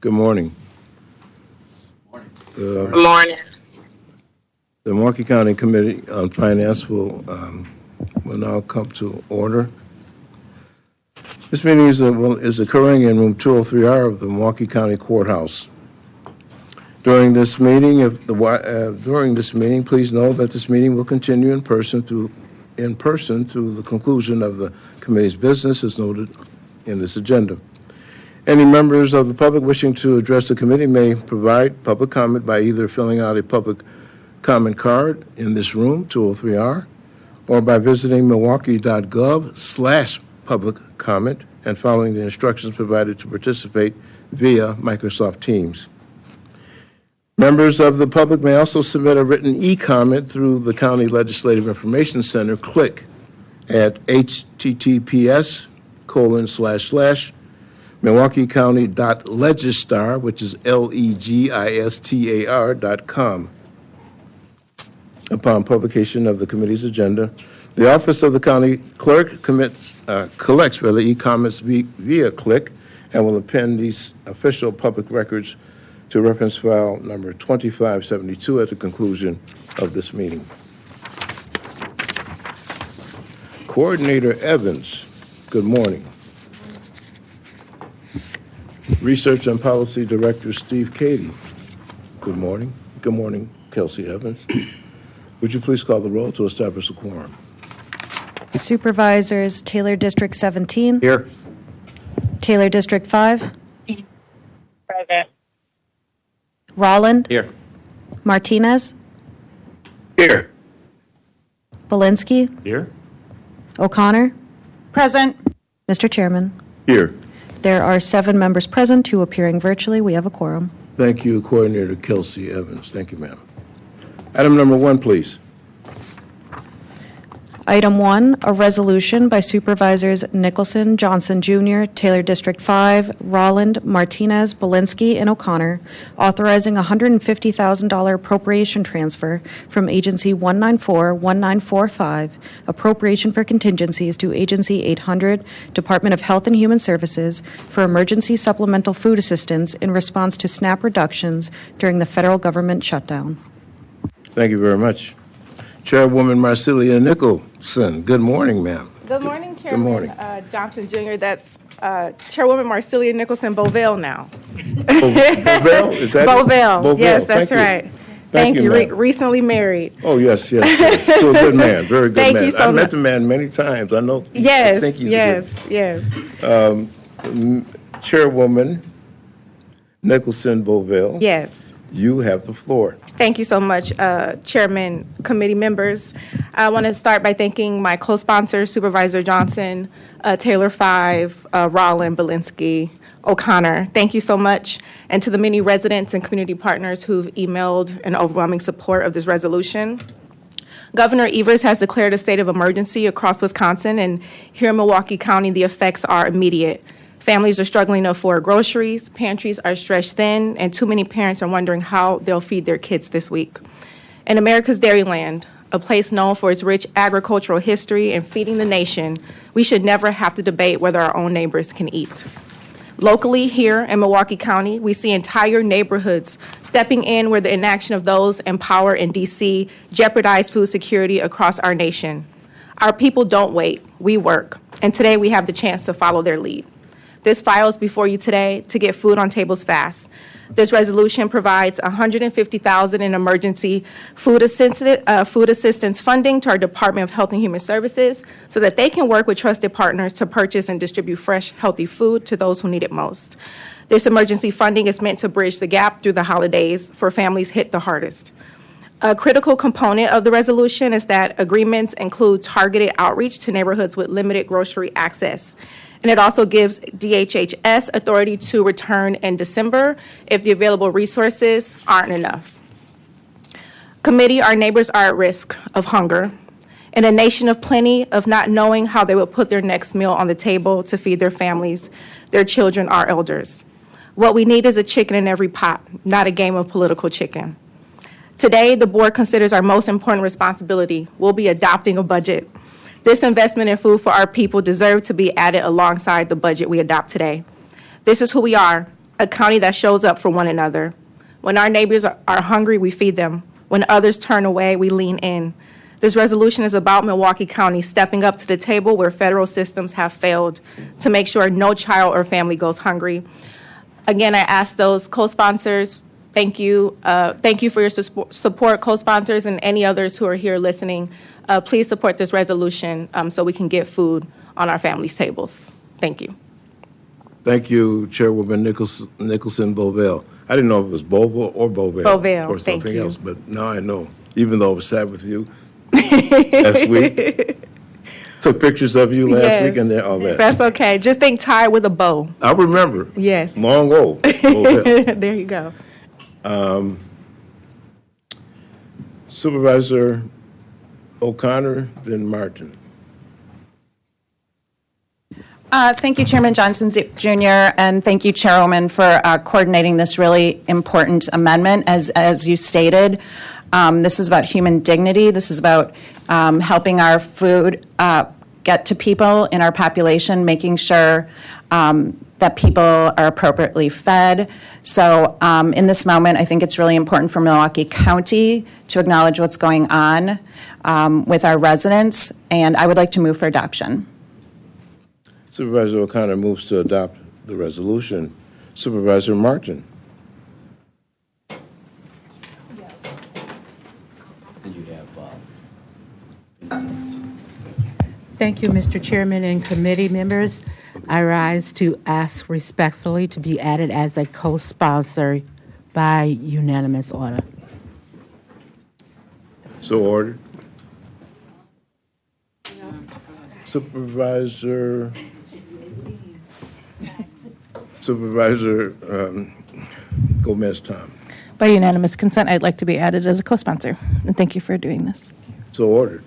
Good morning. Good morning. The Milwaukee County Committee on Finance will now come to order. This meeting is occurring in room 203R of the Milwaukee County Courthouse. During this meeting, please know that this meeting will continue in person through the conclusion of the committee's business as noted in this agenda. Any members of the public wishing to address the committee may provide public comment by either filling out a public comment card in this room, 203R, or by visiting milwaukee.gov/public comment and following the instructions provided to participate via Microsoft Teams. Members of the public may also submit a written e-comment through the County Legislative Information Center. Click at https://milwaukeecounty.legistar, which is legistar.com. Upon publication of the committee's agenda, the Office of the County Clerk collects e-comments via click and will append these official public records to reference file number 2572 at the conclusion of this meeting. Coordinator Evans, good morning. Research and Policy Director Steve Cady, good morning. Good morning, Kelsey Evans. Would you please call the roll to establish a quorum? Supervisors Taylor District 17. Here. Taylor District 5. Present. Rolland. Here. Martinez. Here. Belinsky. Here. O'Connor. Present. Mr. Chairman, Here. there are 7 members present, 2 appearing virtually. We have a quorum. Thank you, Coordinator Kelsey Evans. Thank you, ma'am. Item number 1, please. Item 1, a resolution by Supervisors Nicholson, Johnson Jr., Taylor District 5, Rolland, Martinez, Belinsky, and O'Connor, authorizing a $150,000 appropriation transfer from Agency 194-1945, appropriation for contingencies, to Agency 800, Department of Health and Human Services, for emergency supplemental food assistance in response to SNAP reductions during the federal government shutdown. Thank you very much. Chairwoman Marcelia Nicholson, good morning, ma'am. Good morning, Chairman morning. Johnson Jr. That's Chairwoman Marcelia Nicholson Bovell now. Bovell? Is that it? Bovell. Yes, that's Thank you. right. Thank you. ma'am. Recently married. Oh, yes. Still a good man, very good Thank man. you so I've met much. the man many times. I know. I Yes, think he's yes. Chairwoman Nicholson Bovell. Yes. You have the floor. Thank you so much, Chairman, committee members. I want to start by thanking my co-sponsors, Supervisor Johnson, Taylor 5, Rolland, Belinsky, O'Connor. Thank you so much. And to the many residents and community partners who've emailed an overwhelming support of this resolution. Governor Evers has declared a state of emergency across Wisconsin, and here in Milwaukee County, the effects are immediate. Families are struggling to afford groceries, pantries are stretched thin, and too many parents are wondering how they'll feed their kids this week. In America's Dairyland, a place known for its rich agricultural history and feeding the nation, we should never have to debate whether our own neighbors can eat. Locally, here in Milwaukee County, we see entire neighborhoods stepping in where the inaction of those in power in D.C. jeopardize food security across our nation. Our people don't wait, we work, and today we have the chance to follow their lead. This file is before you today to get food on tables fast. This resolution provides $150,000 in emergency food assistance funding to our Department of Health and Human Services so that they can work with trusted partners to purchase and distribute fresh, healthy food to those who need it most. This emergency funding is meant to bridge the gap through the holidays for families hit the hardest. A critical component of the resolution is that agreements include targeted outreach to neighborhoods with limited grocery access. And it also gives DHHS authority to return in December if the available resources aren't enough. Committee, our neighbors are at risk of hunger. In a nation of plenty, of not knowing how they will put their next meal on the table to feed their families, their children, our elders. What we need is a chicken in every pot, not a game of political chicken. Today, the board considers our most important responsibility. We'll be adopting a budget. This investment in food for our people deserves to be added alongside the budget we adopt today. This is who we are, a county that shows up for one another. When our neighbors are hungry, we feed them. When others turn away, we lean in. This resolution is about Milwaukee County stepping up to the table where federal systems have failed to make sure no child or family goes hungry. Again, I ask those co-sponsors, thank you. Thank you for your support, co-sponsors, and any others who are here listening. Please support this resolution so we can get food on our families' tables. Thank you. Thank you, Chairwoman Nicholson Bovell. I didn't know if it was Bovell or Bovell. Bovell, Or thank something you. else, but now I know, even though I sat with you last week. Took pictures of you last week and all that. That's okay. Just think tied with a bow. I remember. Yes. Long old. Bovell. There you go. Supervisor O'Connor, then Martin. Thank you, Chairman Johnson Jr., and thank you, Chairwoman, for coordinating this really important amendment. As you stated, this is about human dignity. This is about helping our food get to people in our population, making sure that people are appropriately fed. So in this moment, I think it's really important for Milwaukee County to acknowledge what's going on with our residents, and I would like to move for adoption. Supervisor O'Connor moves to adopt the resolution. Supervisor Martin. Thank you, Mr. Chairman and committee members. I rise to ask respectfully to be added as a co-sponsor by unanimous order. So ordered. Supervisor Gomez-Tom. By unanimous consent, I'd like to be added as a co-sponsor, and thank you for doing this. So ordered.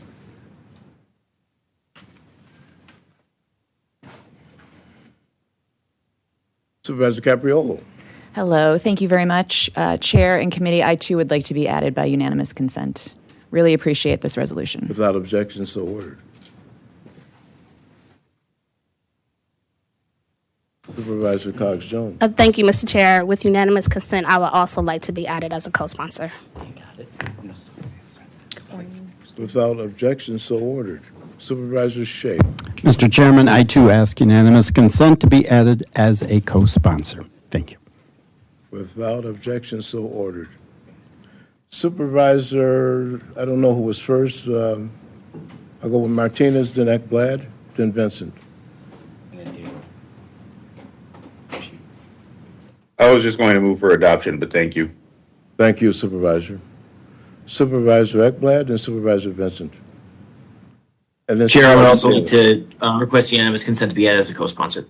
Supervisor Capriolo. Hello, thank you very much. Chair and committee, I too would like to be added by unanimous consent. Really appreciate this resolution. Without objection, so ordered. Supervisor Cox-Jones. Thank you, Mr. Chair. With unanimous consent, I would also like to be added as a co-sponsor. Without objection, so ordered. Supervisor Shea. Mr. Chairman, I too ask unanimous consent to be added as a co-sponsor. Thank you. Without objection, so ordered. Supervisor, I don't know who was first. I'll go with Martinez, then Ekblad, then Vincent. I was just going to move for adoption, but thank you. Thank you, Supervisor. Supervisor Ekblad and Supervisor Vincent. And then Chair, I would also Supervisor like to request unanimous consent to be added as a co-sponsor.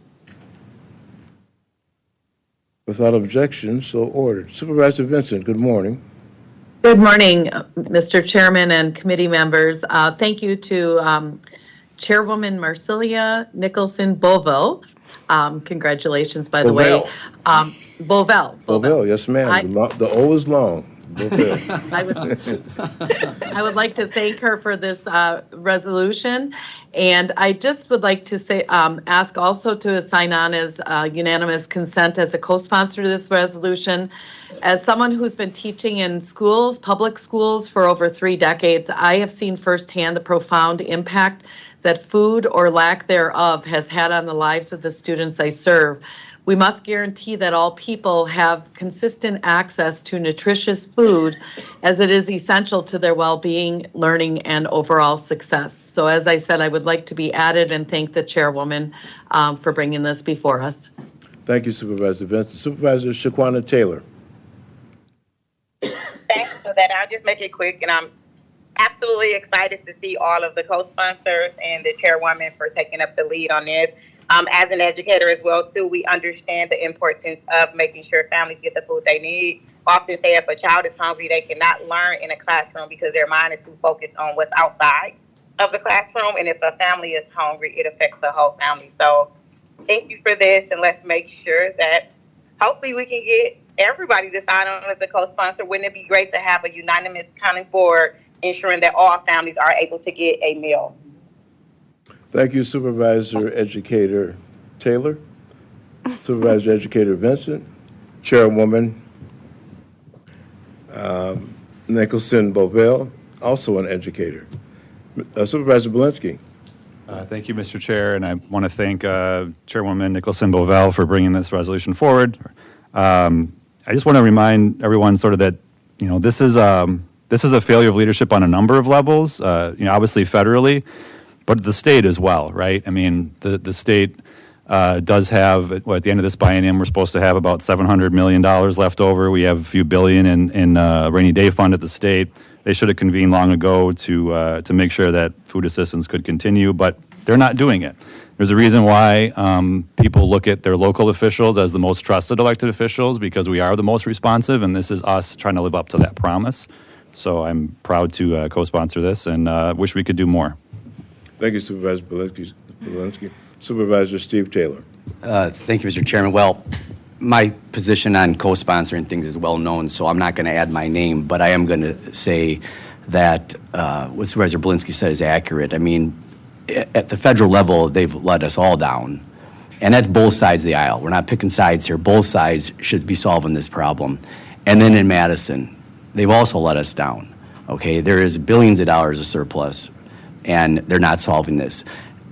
Without objection, so ordered. Supervisor Vincent, good morning. Good morning, Mr. Chairman and committee members. Thank you to Chairwoman Marcilia Nicholson Bovell. Congratulations, by the way. Bovell. Bovell, yes, ma'am. The O is long. I would like to thank her for this resolution, and I just would like to say, ask also to sign on as unanimous consent as a co-sponsor to this resolution. As someone who's been teaching in schools, public schools, for over 3 decades, I have seen firsthand the profound impact that food or lack thereof has had on the lives of the students I serve. We must guarantee that all people have consistent access to nutritious food, as it is essential to their well-being, learning, and overall success. So as I said, I would like to be added and thank the chairwoman for bringing this before us. Thank you, Supervisor Vincent. Supervisor Shaquana Taylor. Thanks for that. I'll just make it quick, and I'm absolutely excited to see all of the co-sponsors and the chairwoman for taking up the lead on this. As an educator as well, too, we understand the importance of making sure families get the food they need. Often say if a child is hungry, they cannot learn in a classroom because their mind is too focused on what's outside of the classroom. And if a family is hungry, it affects the whole family. So thank you for this, and let's make sure that hopefully we can get everybody to sign on as a co-sponsor. Wouldn't it be great to have a unanimous county board ensuring that all families are able to get a meal? Thank you, Supervisor Educator Taylor. Supervisor Educator Vincent. Chairwoman Nicholson Bovell, also an educator. Supervisor Belinsky. Thank you, Mr. Chair, and I want to thank Chairwoman Nicholson Bovell for bringing this resolution forward. I just want to remind everyone sort of that, this is a failure of leadership on a number of levels, obviously federally, but the state as well, right? I mean, the state does have, at the end of this biennium, we're supposed to have about $700 million left over. We have a few billion in rainy day fund at the state. They should have convened long ago to make sure that food assistance could continue, but they're not doing it. There's a reason why people look at their local officials as the most trusted elected officials, because we are the most responsive, and this is us trying to live up to that promise. So I'm proud to co-sponsor this and wish we could do more. Thank you, Supervisor Belinsky. Supervisor Steve Taylor. Thank you, Mr. Chairman. Well, my position on co-sponsoring things is well known, so I'm not going to add my name, but I am going to say that what Supervisor Belinsky said is accurate. I mean, at the federal level, they've let us all down, and that's both sides of the aisle. We're not picking sides here. Both sides should be solving this problem. And then in Madison, they've also let us down. Okay, there is billions of dollars of surplus, and they're not solving this.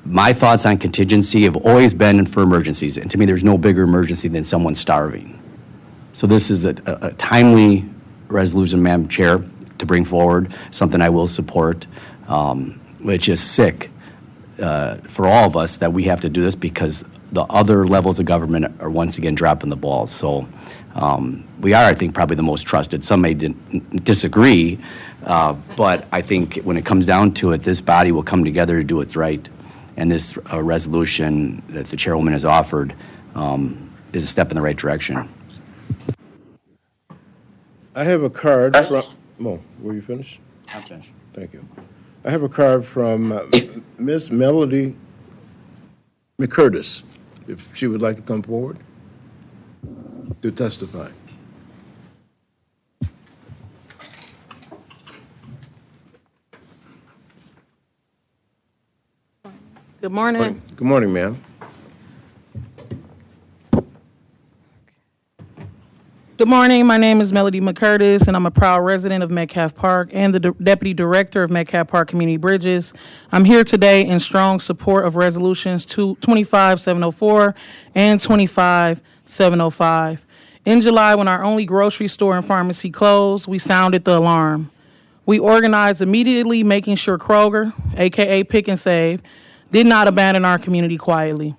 My thoughts on contingency have always been for emergencies, and to me, there's no bigger emergency than someone starving. So this is a timely resolution, Madam Chair, to bring forward, something I will support. It's just sick for all of us that we have to do this because the other levels of government are once again dropping the ball. So we are, I think, probably the most trusted. Some may disagree, but I think when it comes down to it, this body will come together to do what's right. And this resolution that the chairwoman has offered is a step in the right direction. I have a card from, were you finished? I'm finished. Thank you. I have a card from Ms. Melody McCurtis, if she would like to come forward to testify. Good morning. Good morning, ma'am. Good morning. My name is Melody McCurtis, and I'm a proud resident of Metcalf Park and the Deputy Director of Metcalf Park Community Bridges. I'm here today in strong support of Resolutions 25704 and 25705. In July, when our only grocery store and pharmacy closed, we sounded the alarm. We organized immediately, making sure Kroger, aka Pick and Save, did not abandon our community quietly.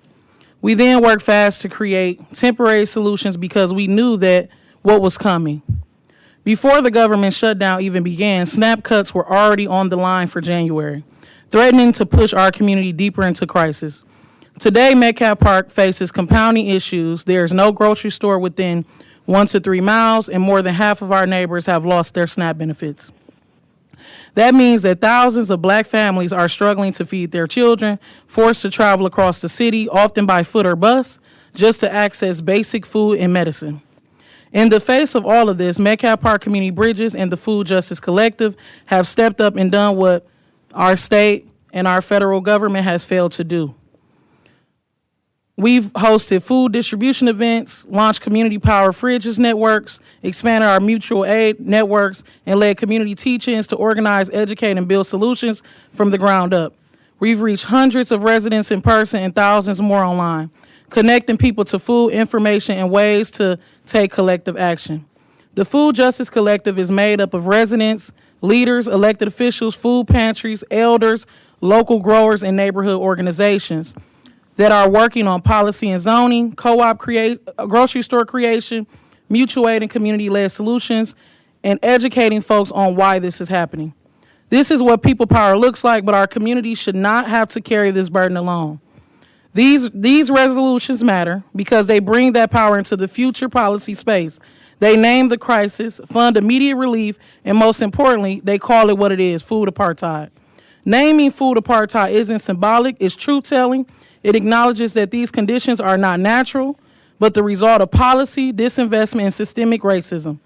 We then worked fast to create temporary solutions because we knew that what was coming. Before the government shutdown even began, SNAP cuts were already on the line for January, threatening to push our community deeper into crisis. Today, Metcalf Park faces compounding issues. There is no grocery store within 1 to 3 miles, and more than half of our neighbors have lost their SNAP benefits. That means that thousands of black families are struggling to feed their children, forced to travel across the city, often by foot or bus, just to access basic food and medicine. In the face of all of this, Metcalf Park Community Bridges and the Food Justice Collective have stepped up and done what our state and our federal government has failed to do. We've hosted food distribution events, launched community power fridges networks, expanded our mutual aid networks, and led community teach-ins to organize, educate, and build solutions from the ground up. We've reached hundreds of residents in person and thousands more online, connecting people to food information and ways to take collective action. The Food Justice Collective is made up of residents, leaders, elected officials, food pantries, elders, local growers, and neighborhood organizations that are working on policy and zoning, co-op grocery store creation, mutual aid and community-led solutions, and educating folks on why this is happening. This is what people power looks like, but our community should not have to carry this burden alone. These resolutions matter because they bring that power into the future policy space. They name the crisis, fund immediate relief, and most importantly, they call it what it is, food apartheid. Naming food apartheid isn't symbolic, it's truth-telling. It acknowledges that these conditions are not natural, but the result of policy, disinvestment, and systemic racism.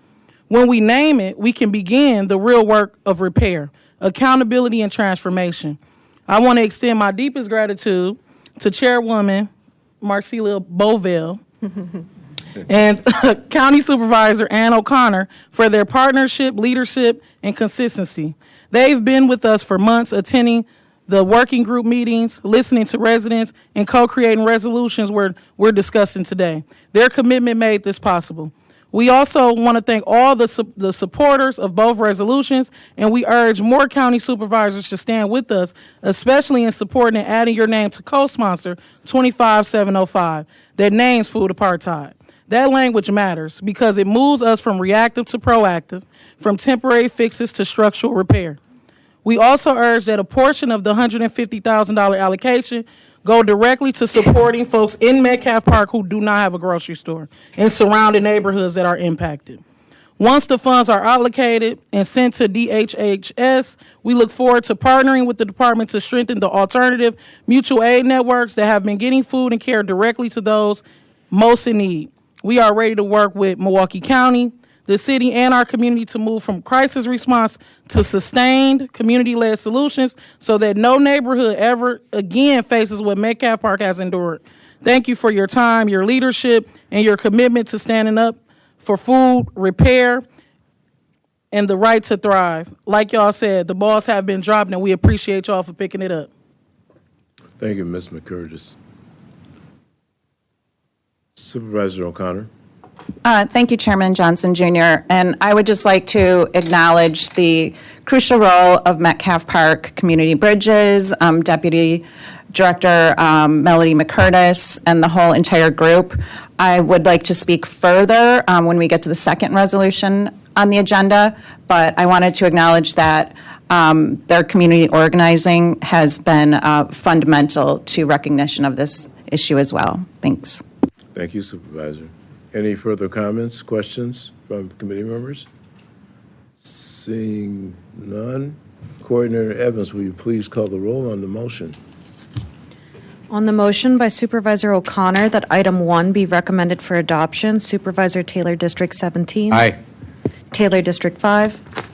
When we name it, we can begin the real work of repair, accountability, and transformation. I want to extend my deepest gratitude to Chairwoman Marcella Bovell and County Supervisor Ann O'Connor for their partnership, leadership, and consistency. They've been with us for months, attending the working group meetings, listening to residents, and co-creating resolutions we're discussing today. Their commitment made this possible. We also want to thank all the supporters of both resolutions, and we urge more county supervisors to stand with us, especially in supporting and adding your name to co-sponsor 25705 that names food apartheid. That language matters because it moves us from reactive to proactive, from temporary fixes to structural repair. We also urge that a portion of the $150,000 allocation go directly to supporting folks in Metcalf Park who do not have a grocery store and surrounding neighborhoods that are impacted. Once the funds are allocated and sent to DHHS, we look forward to partnering with the department to strengthen the alternative mutual aid networks that have been getting food and care directly to those most in need. We are ready to work with Milwaukee County, the city, and our community to move from crisis response to sustained community-led solutions so that no neighborhood ever again faces what Metcalf Park has endured. Thank you for your time, your leadership, and your commitment to standing up for food, repair, and the right to thrive. Like y'all said, the balls have been dropped, and we appreciate y'all for picking it up. Thank you, Ms. McCurtis. Supervisor O'Connor. Thank you, Chairman Johnson Jr. And I would just like to acknowledge the crucial role of Metcalf Park Community Bridges, Deputy Director Melody McCurtis, and the whole entire group. I would like to speak further when we get to the second resolution on the agenda, but I wanted to acknowledge that their community organizing has been fundamental to recognition of this issue as well. Thanks. Thank you, Supervisor. Any further comments, questions from committee members? Seeing none, Coordinator Evans, will you please call the roll on the motion? On the motion by Supervisor O'Connor that item 1 be recommended for adoption, Supervisor Taylor, District 17. Aye. Taylor, District 5.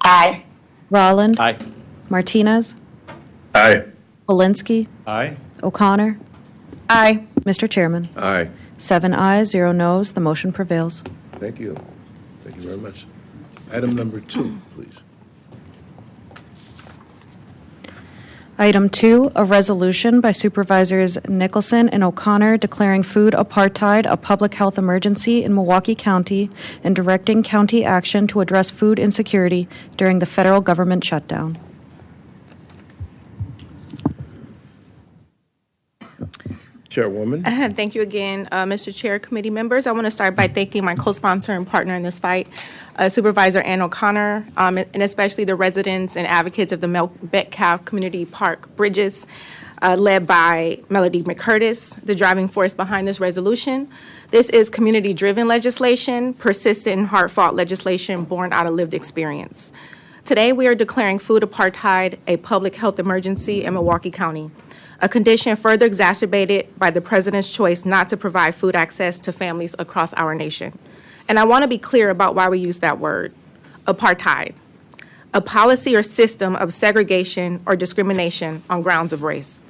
Aye. Rolland. Aye. Martinez. Aye. Belinsky. Aye. O'Connor. Aye. Mr. Chairman. Aye. 7 ayes, 0 noes. The motion prevails. Thank you. Thank you very much. Item number 2, please. Item 2, a resolution by Supervisors Nicholson and O'Connor declaring food apartheid a public health emergency in Milwaukee County and directing county action to address food insecurity during the federal government shutdown. Chairwoman. Thank you again, Mr. Chair, committee members. I want to start by thanking my co-sponsor and partner in this fight, Supervisor Ann O'Connor, and especially the residents and advocates of the Metcalf Community Park Bridges, led by Melody McCurtis, the driving force behind this resolution. This is community-driven legislation, persistent and hard-fought legislation born out of lived experience. Today, we are declaring food apartheid a public health emergency in Milwaukee County, a condition further exacerbated by the president's choice not to provide food access to families across our nation. And I want to be clear about why we use that word, apartheid, a policy or system of segregation or discrimination on grounds of race.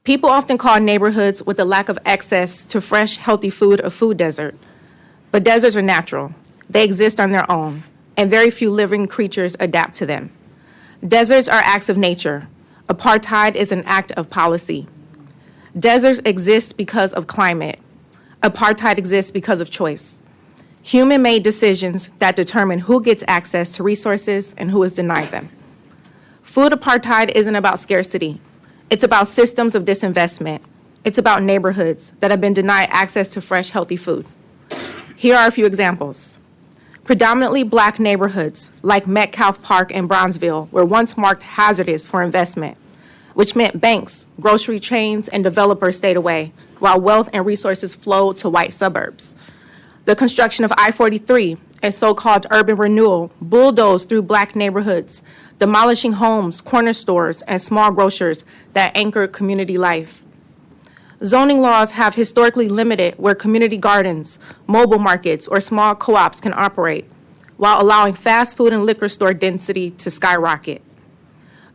People often call neighborhoods with a lack of access to fresh, healthy food a food desert. But deserts are natural. They exist on their own, and very few living creatures adapt to them. Deserts are acts of nature. Apartheid is an act of policy. Deserts exist because of climate. Apartheid exists because of choice. Human-made decisions that determine who gets access to resources and who is denied them. Food apartheid isn't about scarcity. It's about systems of disinvestment. It's about neighborhoods that have been denied access to fresh, healthy food. Here are a few examples. Predominantly black neighborhoods like Metcalf Park and Bronzeville were once marked hazardous for investment, which meant banks, grocery chains, and developers stayed away, while wealth and resources flowed to white suburbs. The construction of I-43, a so-called urban renewal, bulldozed through black neighborhoods, demolishing homes, corner stores, and small grocers that anchored community life. Zoning laws have historically limited where community gardens, mobile markets, or small co-ops can operate, while allowing fast food and liquor store density to skyrocket.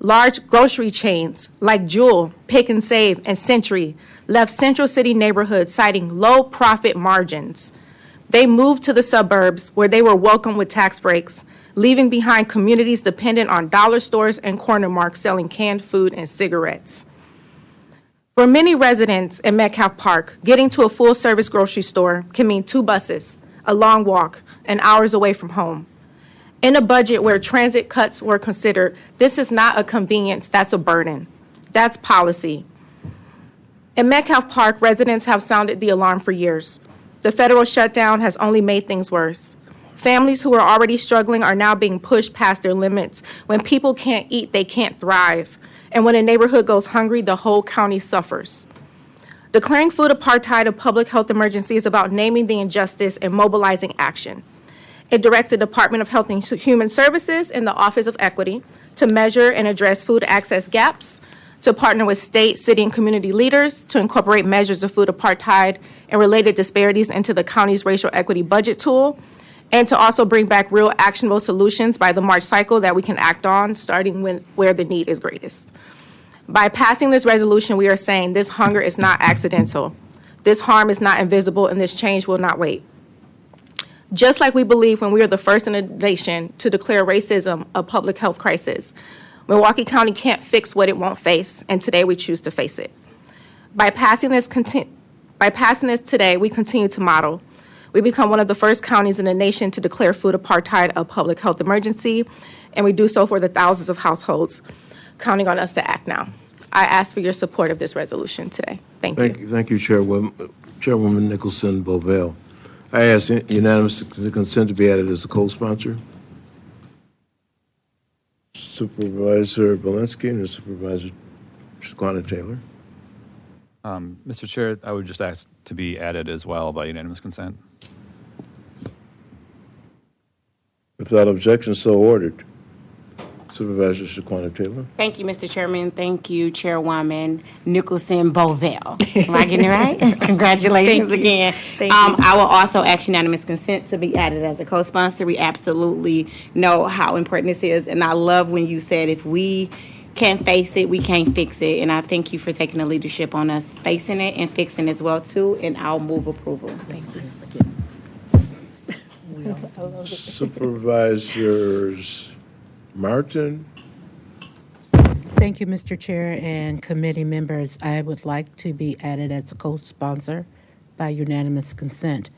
Large grocery chains like Jewel, Pick and Save, and Century left Central City neighborhoods citing low profit margins. They moved to the suburbs where they were welcomed with tax breaks, leaving behind communities dependent on dollar stores and corner marks selling canned food and cigarettes. For many residents in Metcalf Park, getting to a full-service grocery store can mean 2 buses, a long walk, and hours away from home. In a budget where transit cuts were considered, this is not a convenience, that's a burden. That's policy. In Metcalf Park, residents have sounded the alarm for years. The federal shutdown has only made things worse. Families who are already struggling are now being pushed past their limits. When people can't eat, they can't thrive. And when a neighborhood goes hungry, the whole county suffers. Declaring food apartheid a public health emergency is about naming the injustice and mobilizing action. It directs the Department of Health and Human Services and the Office of Equity to measure and address food access gaps, to partner with state, city, and community leaders to incorporate measures of food apartheid and related disparities into the county's racial equity budget tool, and to also bring back real actionable solutions by the March cycle that we can act on, starting with where the need is greatest. By passing this resolution, we are saying this hunger is not accidental, this harm is not invisible, and this change will not wait. Just like we believe when we are the first in the nation to declare racism a public health crisis, Milwaukee County can't fix what it won't face, and today we choose to face it. By passing this today, we continue to model. We become one of the first counties in the nation to declare food apartheid a public health emergency, and we do so for the thousands of households counting on us to act now. I ask for your support of this resolution today. Thank you. Thank you, Chairwoman Nicholson Bovell. I ask unanimous consent to be added as a co-sponsor. Supervisor Belinsky and Supervisor Shaquana Taylor. Mr. Chair, I would just ask to be added as well by unanimous consent. Without objection, so ordered. Supervisor Shaquana Taylor. Thank you, Mr. Chairman. Thank you, Chairwoman Nicholson Bovell. Am I getting it right? Congratulations again. Thank you. I will also ask unanimous consent to be added as a co-sponsor. We absolutely know how important this is, and I love when you said if we can't face it, we can't fix it. And I thank you for taking the leadership on us facing it and fixing as well too. And I'll move approval. Thank you. Supervisors Martin. Thank you, Mr. Chair and committee members. I would like to be added as a co-sponsor by unanimous consent.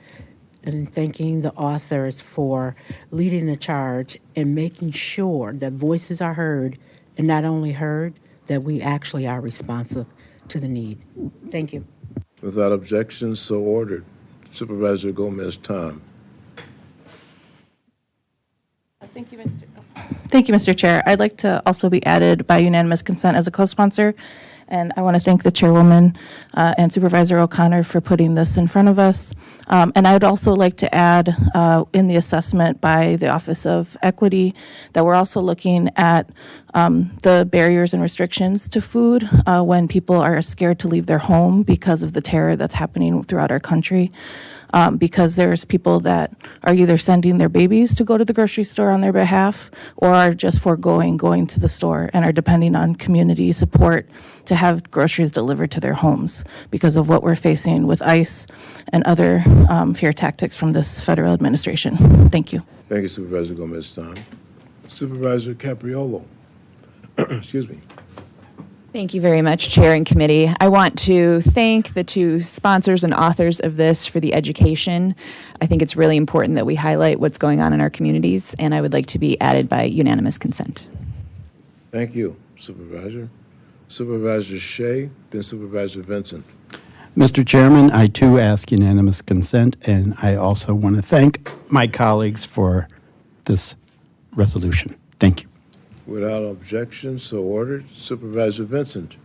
And thanking the authors for leading the charge and making sure that voices are heard, and not only heard, that we actually are responsive to the need. Thank you. Without objection, so ordered. Supervisor Gomez-Tom. Thank you, Mr. Chair. I'd like to also be added by unanimous consent as a co-sponsor. And I want to thank the chairwoman and Supervisor O'Connor for putting this in front of us. And I would also like to add in the assessment by the Office of Equity that we're also looking at the barriers and restrictions to food when people are scared to leave their home because of the terror that's happening throughout our country. Because there's people that are either sending their babies to go to the grocery store on their behalf or are just foregoing going to the store and are depending on community support to have groceries delivered to their homes because of what we're facing with ICE and other fear tactics from this federal administration. Thank you. Thank you, Supervisor Gomez-Tom. Supervisor Capriolo. Excuse me. Thank you very much, Chair and Committee. I want to thank the two sponsors and authors of this for the education. I think it's really important that we highlight what's going on in our communities, and I would like to be added by unanimous consent. Thank you, Supervisor. Supervisor Shea, then Supervisor Vincent. Mr. Chairman, I too ask unanimous consent, and I also want to thank my colleagues for this resolution. Thank you. Without objection, so ordered. Supervisor Vincent.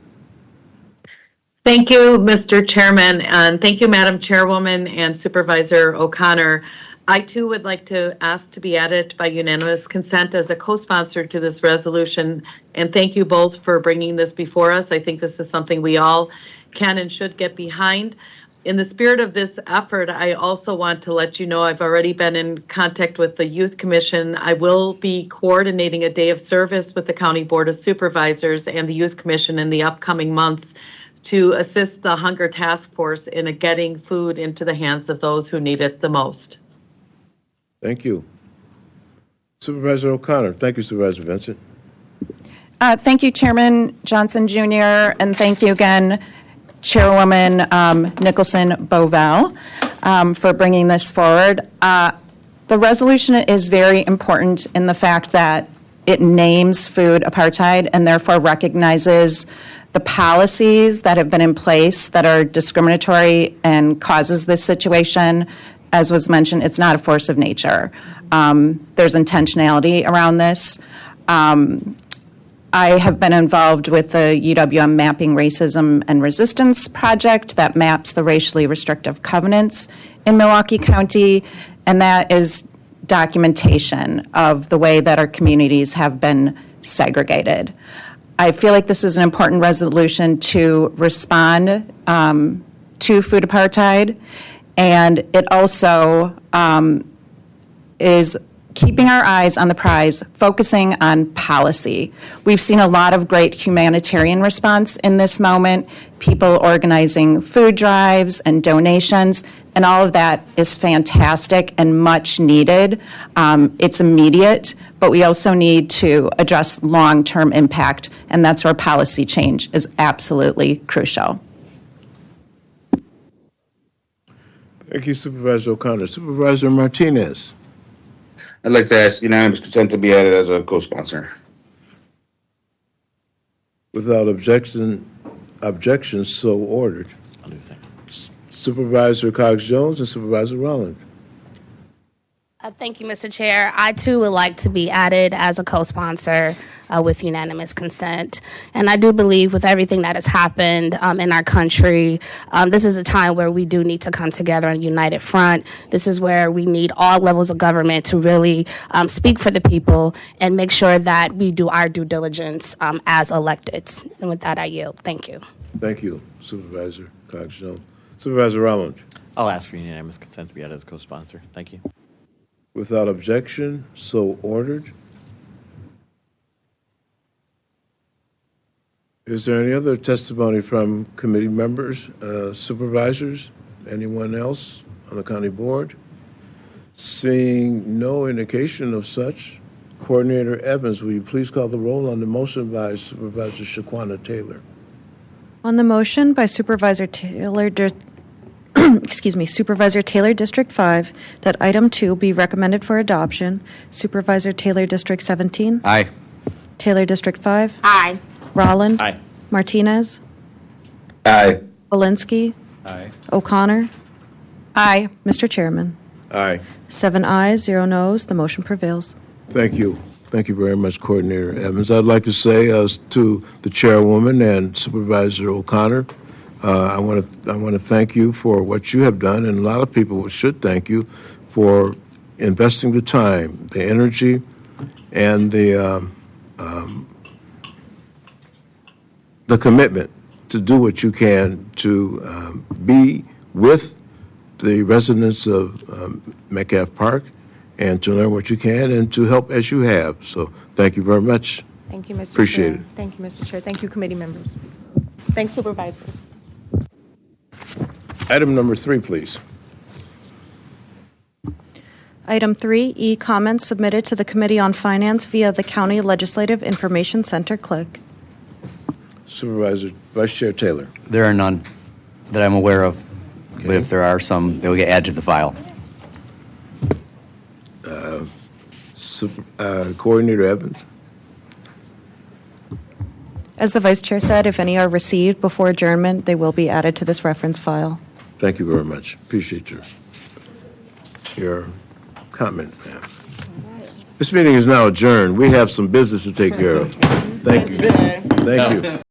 Thank you, Mr. Chairman, and thank you, Madam Chairwoman and Supervisor O'Connor. I too would like to ask to be added by unanimous consent as a co-sponsor to this resolution, and thank you both for bringing this before us. I think this is something we all can and should get behind. In the spirit of this effort, I also want to let you know I've already been in contact with the Youth Commission. I will be coordinating a day of service with the County Board of Supervisors and the Youth Commission in the upcoming months to assist the Hunger Task Force in getting food into the hands of those who need it the most. Thank you. Supervisor O'Connor. Thank you, Supervisor Vincent. Thank you, Chairman Johnson Jr., and thank you again, Chairwoman Nicholson Bovell, for bringing this forward. The resolution is very important in the fact that it names food apartheid and therefore recognizes the policies that have been in place that are discriminatory and causes this situation. As was mentioned, it's not a force of nature. There's intentionality around this. I have been involved with the UWM Mapping Racism and Resistance project that maps the racially restrictive covenants in Milwaukee County, and that is documentation of the way that our communities have been segregated. I feel like this is an important resolution to respond to food apartheid, and it also is keeping our eyes on the prize, focusing on policy. We've seen a lot of great humanitarian response in this moment, people organizing food drives and donations, and all of that is fantastic and much needed. It's immediate, but we also need to address long-term impact, and that's where policy change is absolutely crucial. Thank you, Supervisor O'Connor. Supervisor Martinez. I'd like to ask unanimous consent to be added as a co-sponsor. Without objection, so ordered. Supervisor Cox-Jones and Supervisor Rowland. Thank you, Mr. Chair. I too would like to be added as a co-sponsor with unanimous consent. And I do believe with everything that has happened in our country, this is a time where we do need to come together on a united front. This is where we need all levels of government to really speak for the people and make sure that we do our due diligence as electeds. And with that, I yield. Thank you. Thank you, Supervisor Cox-Jones. Supervisor Rowland. I'll ask for unanimous consent to be added as co-sponsor. Thank you. Without objection, so ordered. Is there any other testimony from committee members, supervisors, anyone else on the county board? Seeing no indication of such, Coordinator Evans, will you please call the roll on the motion by Supervisor Shaquana Taylor? On the motion by Supervisor Taylor, Supervisor Taylor, District 5, that item 2 be recommended for adoption. Supervisor Taylor, District 17. Aye. Taylor, District 5. Aye. Rolland. Aye. Martinez. Aye. Belinsky. Aye. O'Connor. Aye. Mr. Chairman. Aye. 7 ayes, 0 noes. The motion prevails. Thank you. Thank you very much, Coordinator Evans. I'd like to say to the Chairwoman and Supervisor O'Connor, I want to thank you for what you have done, and a lot of people should thank you for investing the time, the energy, and the commitment to do what you can to be with the residents of Metcalf Park and to learn what you can and to help as you have. So thank you very much. Thank you, Mr. Appreciate Chair. it. Thank you, Mr. Chair. Thank you, committee members. Thanks, supervisors. Item number 3, please. Item 3, comments submitted to the Committee on Finance via the County Legislative Information Center CLIC. Supervisor Vice Chair Taylor. There are none that I'm aware of, but if there are some, they will get added to the file. Coordinator Evans. As the Vice Chair said, if any are received before adjournment, they will be added to this reference file. Thank you very much. Appreciate your comment, ma'am. This meeting is now adjourned. We have some business to take care of. Thank you. Thank you.